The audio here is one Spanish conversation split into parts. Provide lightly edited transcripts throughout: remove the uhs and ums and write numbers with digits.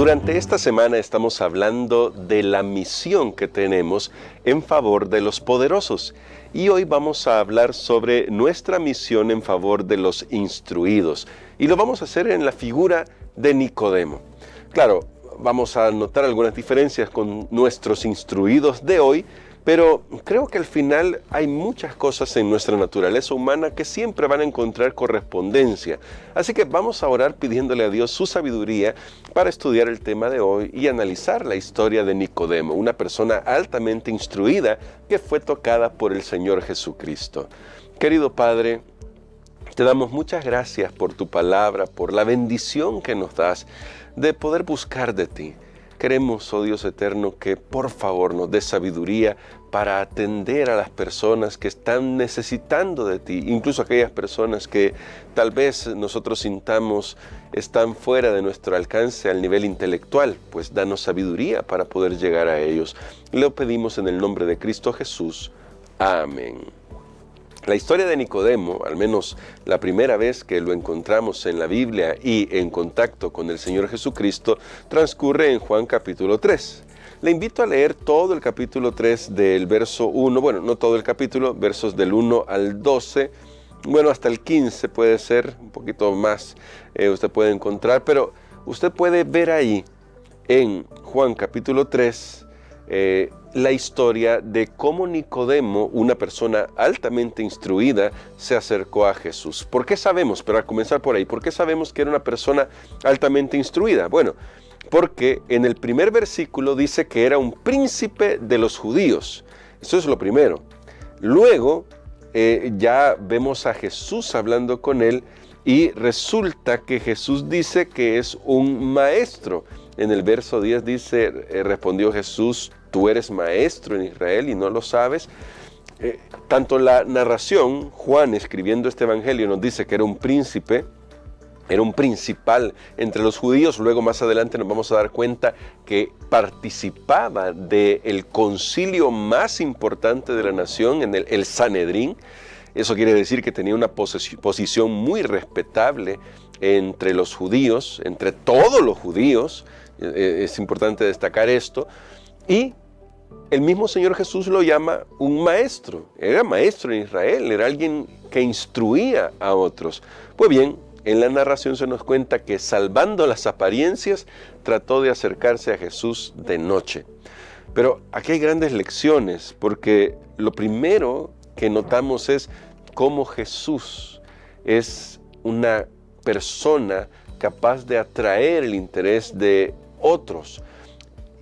Durante esta semana estamos hablando de la misión que tenemos en favor de los poderosos y hoy vamos a hablar sobre nuestra misión en favor de los instruidos y lo vamos a hacer en la figura de Nicodemo. Claro, vamos a notar algunas diferencias con nuestros instruidos de hoy, pero creo que al final hay muchas cosas en nuestra naturaleza humana que siempre van a encontrar correspondencia. Así que vamos a orar pidiéndole a Dios su sabiduría para estudiar el tema de hoy y analizar la historia de Nicodemo, una persona altamente instruida que fue tocada por el Señor Jesucristo. Querido Padre, te damos muchas gracias por tu palabra, por la bendición que nos das de poder buscar de ti. Queremos, oh Dios eterno, que por favor nos des sabiduría para atender a las personas que están necesitando de ti, incluso aquellas personas que tal vez nosotros sintamos están fuera de nuestro alcance al nivel intelectual, pues danos sabiduría para poder llegar a ellos. Lo pedimos en el nombre de Cristo Jesús. Amén. La historia de Nicodemo, al menos la primera vez que lo encontramos en la Biblia y en contacto con el Señor Jesucristo, transcurre en Juan capítulo 3. Le invito a leer todo el capítulo 3 del verso 1, bueno, no todo el capítulo, versos del 1 al 12, bueno, hasta el 15 puede ser, un poquito más usted puede encontrar, pero usted puede ver ahí en Juan capítulo 3, la historia de cómo Nicodemo, una persona altamente instruida, se acercó a Jesús. ¿Por qué sabemos? Pero a comenzar por ahí, ¿por qué sabemos que era una persona altamente instruida? Bueno, porque en el primer versículo dice que era un príncipe de los judíos. Eso es lo primero. Luego ya vemos a Jesús hablando con él y resulta que Jesús dice que es un maestro. En el verso 10 dice, respondió Jesús, tú eres maestro en Israel y no lo sabes. Tanto la narración, Juan escribiendo este evangelio nos dice que era un príncipe, era un principal entre los judíos. Luego más adelante nos vamos a dar cuenta que participaba del concilio más importante de la nación, en el Sanedrín. Eso quiere decir que tenía una posición muy respetable entre los judíos, entre todos los judíos. Es importante destacar esto. Y el mismo Señor Jesús lo llama un maestro. Era maestro en Israel, era alguien que instruía a otros. Pues bien, en la narración se nos cuenta que salvando las apariencias, trató de acercarse a Jesús de noche. Pero aquí hay grandes lecciones, porque lo primero que notamos es cómo Jesús es una persona capaz de atraer el interés de otros.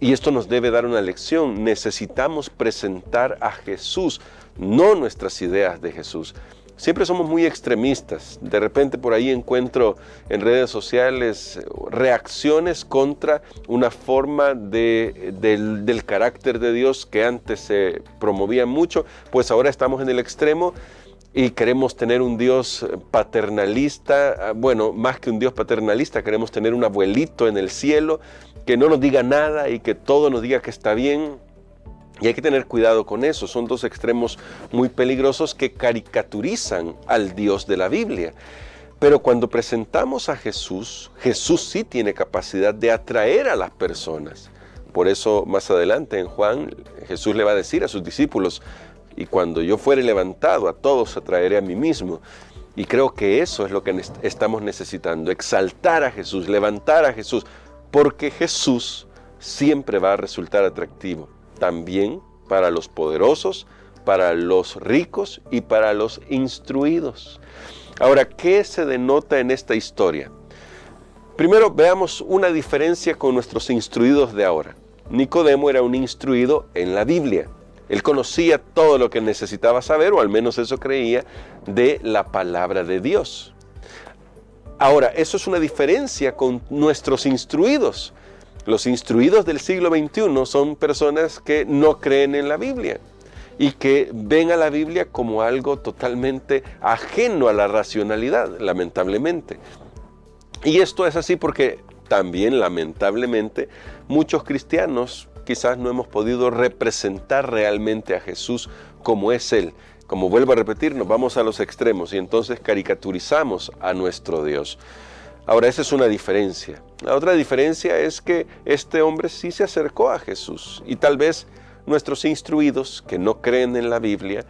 Y esto nos debe dar una lección. Necesitamos presentar a Jesús, no nuestras ideas de Jesús. Siempre somos muy extremistas. De repente por ahí encuentro en redes sociales reacciones contra una forma del carácter de Dios que antes se promovía mucho, pues ahora estamos en el extremo y queremos tener un Dios paternalista. Bueno, más que un Dios paternalista, queremos tener un abuelito en el cielo que no nos diga nada y que todo nos diga que está bien. Y hay que tener cuidado con eso. Son dos extremos muy peligrosos que caricaturizan al Dios de la Biblia. Pero cuando presentamos a Jesús, Jesús sí tiene capacidad de atraer a las personas. Por eso más adelante en Juan, Jesús le va a decir a sus discípulos, y cuando yo fuere levantado, a todos atraeré a mí mismo. Y creo que eso es lo que estamos necesitando, exaltar a Jesús, levantar a Jesús, porque Jesús siempre va a resultar atractivo. También para los poderosos, para los ricos y para los instruidos. Ahora, ¿qué se denota en esta historia? Primero, veamos una diferencia con nuestros instruidos de ahora. Nicodemo era un instruido en la Biblia. Él conocía todo lo que necesitaba saber, o al menos eso creía, de la palabra de Dios. Ahora, eso es una diferencia con nuestros instruidos. Los instruidos del siglo XXI son personas que no creen en la Biblia y que ven a la Biblia como algo totalmente ajeno a la racionalidad, lamentablemente. Y esto es así porque también, lamentablemente, muchos cristianos quizás no hemos podido representar realmente a Jesús como es Él. Como vuelvo a repetir, nos vamos a los extremos y entonces caricaturizamos a nuestro Dios. Ahora, esa es una diferencia. La otra diferencia es que este hombre sí se acercó a Jesús y tal vez nuestros instruidos que no creen en la Biblia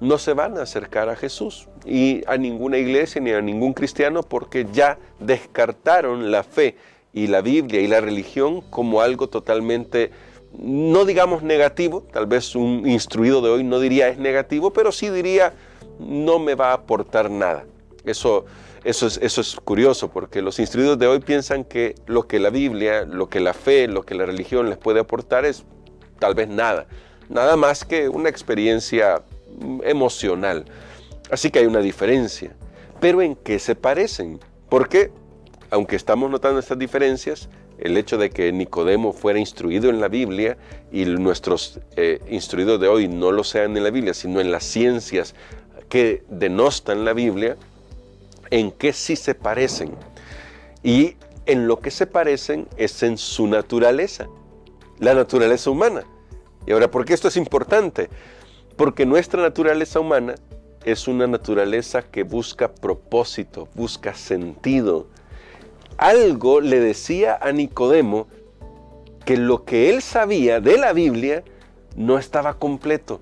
no se van a acercar a Jesús y a ninguna iglesia ni a ningún cristiano porque ya descartaron la fe y la Biblia y la religión como algo totalmente, no digamos negativo, tal vez un instruido de hoy no diría es negativo, pero sí diría no me va a aportar nada. Eso es curioso porque los instruidos de hoy piensan que lo que la Biblia, lo que la fe, lo que la religión les puede aportar es tal vez nada más que una experiencia emocional. Así que hay una diferencia. Pero ¿en qué se parecen? Porque, aunque estamos notando estas diferencias, el hecho de que Nicodemo fuera instruido en la Biblia y nuestros instruidos de hoy no lo sean en la Biblia, sino en las ciencias que denostan la Biblia, ¿en qué sí se parecen? Y en lo que se parecen es en su naturaleza, la naturaleza humana. Y ahora, ¿por qué esto es importante? Porque nuestra naturaleza humana es una naturaleza que busca propósito, busca sentido. Algo le decía a Nicodemo que lo que él sabía de la Biblia no estaba completo.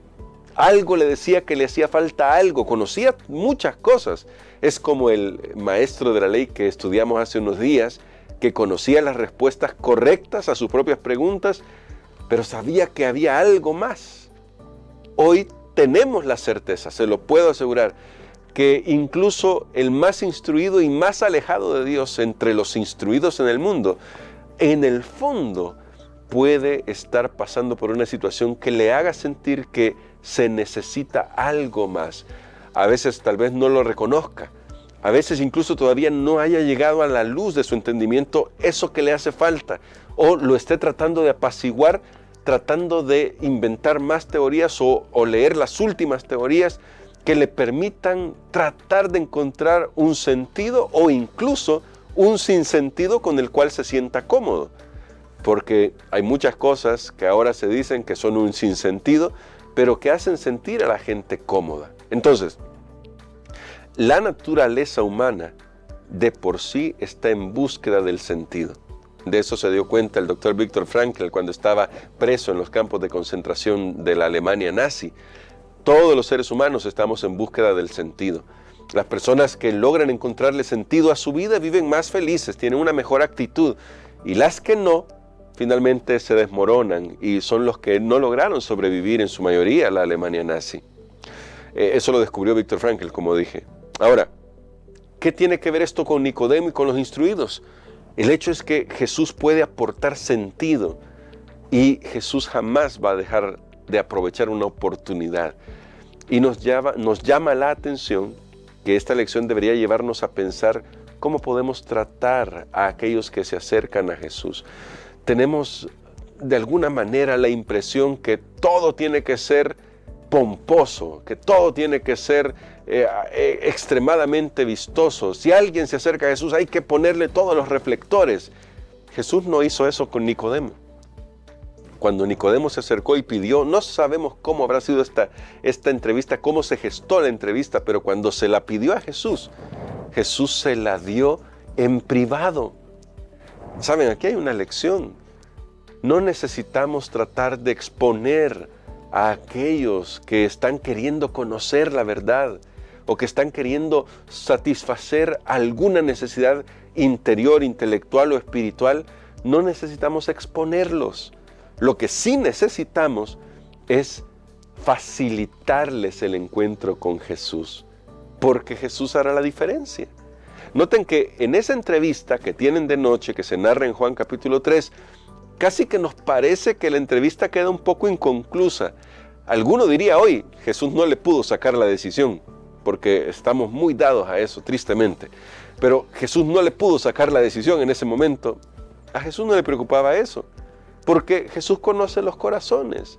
Algo le decía que le hacía falta algo, conocía muchas cosas. Es como el maestro de la ley que estudiamos hace unos días, que conocía las respuestas correctas a sus propias preguntas, pero sabía que había algo más. Hoy tenemos la certeza, se lo puedo asegurar, que incluso el más instruido y más alejado de Dios entre los instruidos en el mundo, en el fondo puede estar pasando por una situación que le haga sentir que se necesita algo más. A veces tal vez no lo reconozca, a veces incluso todavía no haya llegado a la luz de su entendimiento eso que le hace falta, o lo esté tratando de apaciguar, tratando de inventar más teorías o leer las últimas teorías que le permitan tratar de encontrar un sentido o incluso un sinsentido con el cual se sienta cómodo. Porque hay muchas cosas que ahora se dicen que son un sinsentido, pero que hacen sentir a la gente cómoda. Entonces, la naturaleza humana de por sí está en búsqueda del sentido. De eso se dio cuenta el doctor Viktor Frankl cuando estaba preso en los campos de concentración de la Alemania nazi. Todos los seres humanos estamos en búsqueda del sentido. Las personas que logran encontrarle sentido a su vida viven más felices, tienen una mejor actitud. Y las que no, finalmente se desmoronan y son los que no lograron sobrevivir en su mayoría a la Alemania nazi. Eso lo descubrió Viktor Frankl, como dije. Ahora, ¿qué tiene que ver esto con Nicodemo y con los instruidos? El hecho es que Jesús puede aportar sentido y Jesús jamás va a dejar de aprovechar una oportunidad. Y nos llama la atención que esta lección debería llevarnos a pensar cómo podemos tratar a aquellos que se acercan a Jesús. Tenemos de alguna manera la impresión que todo tiene que ser pomposo, que todo tiene que ser extremadamente vistoso. Si alguien se acerca a Jesús hay que ponerle todos los reflectores. Jesús no hizo eso con Nicodemo. Cuando Nicodemo se acercó y pidió, no sabemos cómo habrá sido esta entrevista, cómo se gestó la entrevista, pero cuando se la pidió a Jesús, Jesús se la dio en privado. Saben, aquí hay una lección. No necesitamos tratar de exponer a aquellos que están queriendo conocer la verdad o que están queriendo satisfacer alguna necesidad interior, intelectual o espiritual. No necesitamos exponerlos. Lo que sí necesitamos es facilitarles el encuentro con Jesús, porque Jesús hará la diferencia. Noten que en esa entrevista que tienen de noche, que se narra en Juan capítulo 3, casi que nos parece que la entrevista queda un poco inconclusa. Alguno diría hoy, Jesús no le pudo sacar la decisión, porque estamos muy dados a eso, tristemente. Pero Jesús no le pudo sacar la decisión en ese momento. A Jesús no le preocupaba eso, porque Jesús conoce los corazones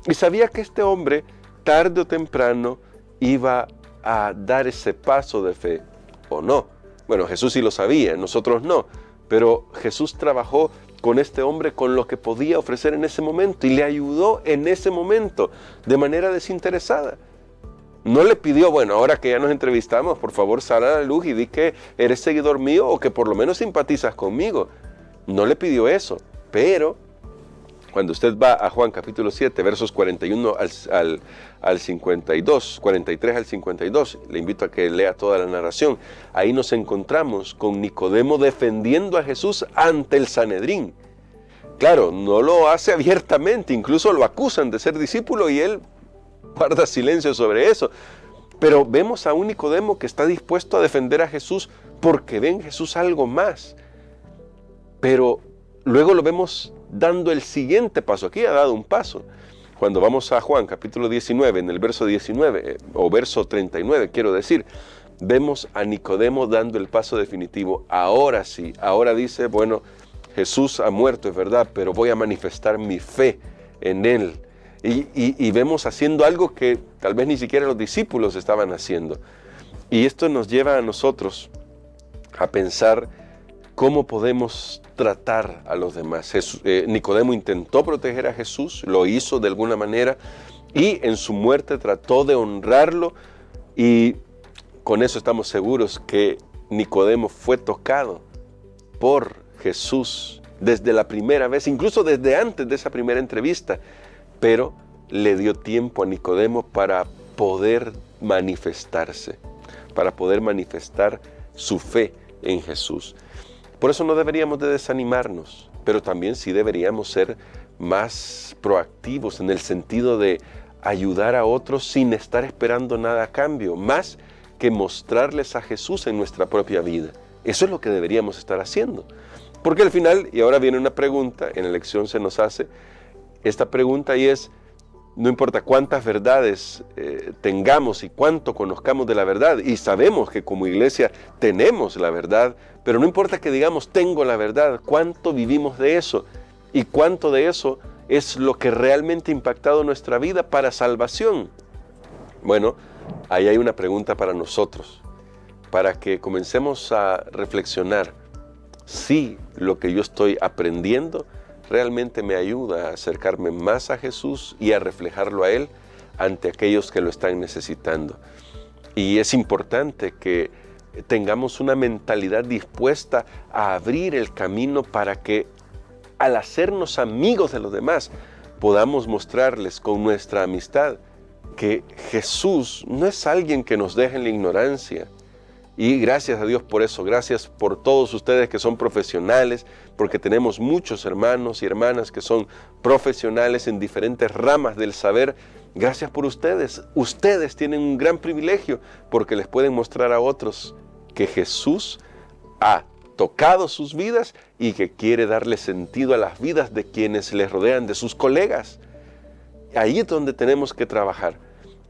y sabía que este hombre, tarde o temprano, iba a dar ese paso de fe, ¿o no? Bueno, Jesús sí lo sabía, nosotros no, pero Jesús trabajó con este hombre con lo que podía ofrecer en ese momento y le ayudó en ese momento de manera desinteresada. No le pidió, bueno, ahora que ya nos entrevistamos, por favor sal a la luz y di que eres seguidor mío o que por lo menos simpatizas conmigo. No le pidió eso, pero cuando usted va a Juan capítulo 7, versos 41 al 52, 43 al 52, le invito a que lea toda la narración, ahí nos encontramos con Nicodemo defendiendo a Jesús ante el Sanedrín. Claro, no lo hace abiertamente, incluso lo acusan de ser discípulo y él guarda silencio sobre eso. Pero vemos a un Nicodemo que está dispuesto a defender a Jesús porque ve en Jesús algo más. Pero luego lo vemos dando el siguiente paso. Aquí ha dado un paso. Cuando vamos a Juan capítulo 19, en el verso 19, o verso 39, quiero decir, vemos a Nicodemo dando el paso definitivo. Ahora sí, ahora dice, bueno, Jesús ha muerto, es verdad, pero voy a manifestar mi fe en Él. Y vemos haciendo algo que tal vez ni siquiera los discípulos estaban haciendo. Y esto nos lleva a nosotros a pensar cómo podemos tratar a los demás. Nicodemo intentó proteger a Jesús, lo hizo de alguna manera, y en su muerte trató de honrarlo, y con eso estamos seguros que Nicodemo fue tocado por Jesús desde la primera vez, incluso desde antes de esa primera entrevista, pero le dio tiempo a Nicodemo para poder manifestarse, para poder manifestar su fe en Jesús. Por eso no deberíamos de desanimarnos, pero también sí deberíamos ser más proactivos en el sentido de ayudar a otros sin estar esperando nada a cambio, más que mostrarles a Jesús en nuestra propia vida. Eso es lo que deberíamos estar haciendo. Porque al final, y ahora viene una pregunta, en la lección se nos hace esta pregunta y es, no importa cuántas verdades tengamos y cuánto conozcamos de la verdad, y sabemos que como iglesia tenemos la verdad, pero no importa que digamos tengo la verdad, cuánto vivimos de eso y cuánto de eso es lo que realmente ha impactado nuestra vida para salvación. Bueno, ahí hay una pregunta para nosotros, para que comencemos a reflexionar si lo que yo estoy aprendiendo realmente me ayuda a acercarme más a Jesús y a reflejarlo a Él ante aquellos que lo están necesitando. Y es importante que tengamos una mentalidad dispuesta a abrir el camino para que al hacernos amigos de los demás podamos mostrarles con nuestra amistad que Jesús no es alguien que nos deje en la ignorancia. Y gracias a Dios por eso, gracias por todos ustedes que son profesionales, porque tenemos muchos hermanos y hermanas que son profesionales en diferentes ramas del saber. Gracias por ustedes. Ustedes tienen un gran privilegio porque les pueden mostrar a otros que Jesús ha tocado sus vidas y que quiere darle sentido a las vidas de quienes les rodean, de sus colegas. Ahí es donde tenemos que trabajar.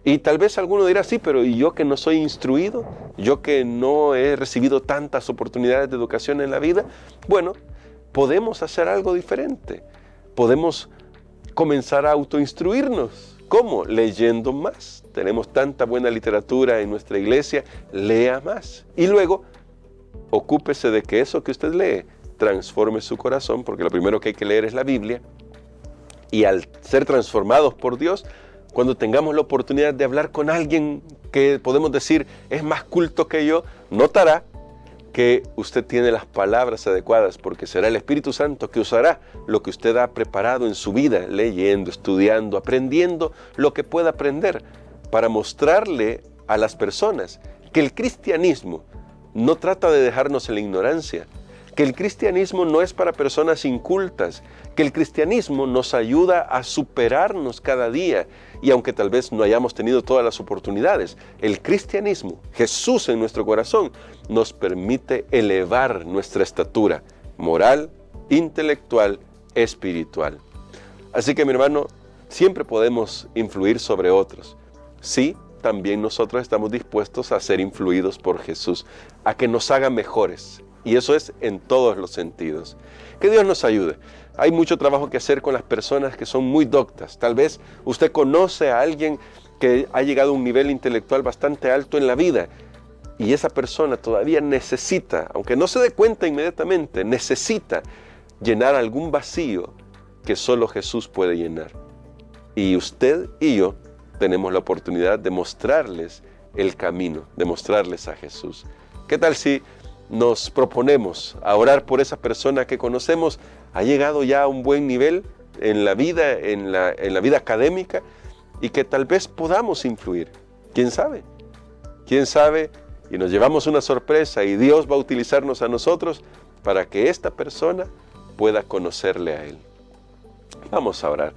Y tal vez alguno dirá, sí, pero ¿y yo que no soy instruido? ¿Yo que no he recibido tantas oportunidades de educación en la vida? Bueno, podemos hacer algo diferente. Podemos comenzar a autoinstruirnos. ¿Cómo? Leyendo más. Tenemos tanta buena literatura en nuestra iglesia, lea más. Y luego, ocúpese de que eso que usted lee transforme su corazón, porque lo primero que hay que leer es la Biblia. Y al ser transformados por Dios, cuando tengamos la oportunidad de hablar con alguien que podemos decir es más culto que yo, notará que usted tiene las palabras adecuadas, porque será el Espíritu Santo que usará lo que usted ha preparado en su vida, leyendo, estudiando, aprendiendo lo que pueda aprender, para mostrarle a las personas que el cristianismo no trata de dejarnos en la ignorancia, que el cristianismo no es para personas incultas, que el cristianismo nos ayuda a superarnos cada día, y aunque tal vez no hayamos tenido todas las oportunidades, el cristianismo, Jesús en nuestro corazón, nos permite elevar nuestra estatura moral, intelectual, espiritual. Así que mi hermano, siempre podemos influir sobre otros. Sí, también nosotros estamos dispuestos a ser influidos por Jesús, a que nos haga mejores. Y eso es en todos los sentidos. Que Dios nos ayude. Hay mucho trabajo que hacer con las personas que son muy doctas. Tal vez usted conoce a alguien que ha llegado a un nivel intelectual bastante alto en la vida y esa persona todavía necesita, aunque no se dé cuenta inmediatamente, necesita llenar algún vacío que solo Jesús puede llenar. Y usted y yo tenemos la oportunidad de mostrarles el camino, de mostrarles a Jesús. ¿Qué tal si nos proponemos a orar por esa persona que conocemos, ha llegado ya a un buen nivel en la vida, en la vida académica, y que tal vez podamos influir? ¿Quién sabe? ¿Quién sabe? Y nos llevamos una sorpresa y Dios va a utilizarnos a nosotros para que esta persona pueda conocerle a Él. Vamos a orar.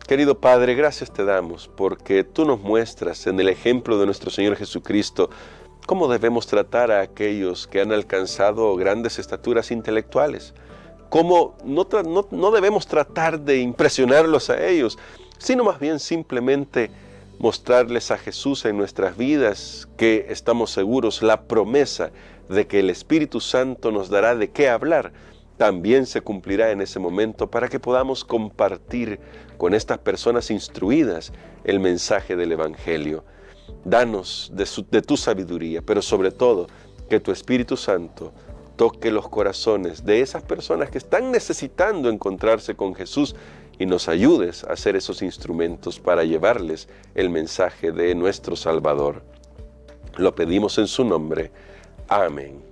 Querido Padre, gracias te damos porque tú nos muestras en el ejemplo de nuestro Señor Jesucristo cómo debemos tratar a aquellos que han alcanzado grandes estaturas intelectuales. Cómo no debemos tratar de impresionarlos a ellos, sino más bien simplemente mostrarles a Jesús en nuestras vidas, que estamos seguros la promesa de que el Espíritu Santo nos dará de qué hablar, también se cumplirá en ese momento para que podamos compartir con estas personas instruidas el mensaje del Evangelio. Danos de tu sabiduría, pero sobre todo que tu Espíritu Santo toque los corazones de esas personas que están necesitando encontrarse con Jesús y nos ayudes a ser esos instrumentos para llevarles el mensaje de nuestro Salvador. Lo pedimos en su nombre. Amén.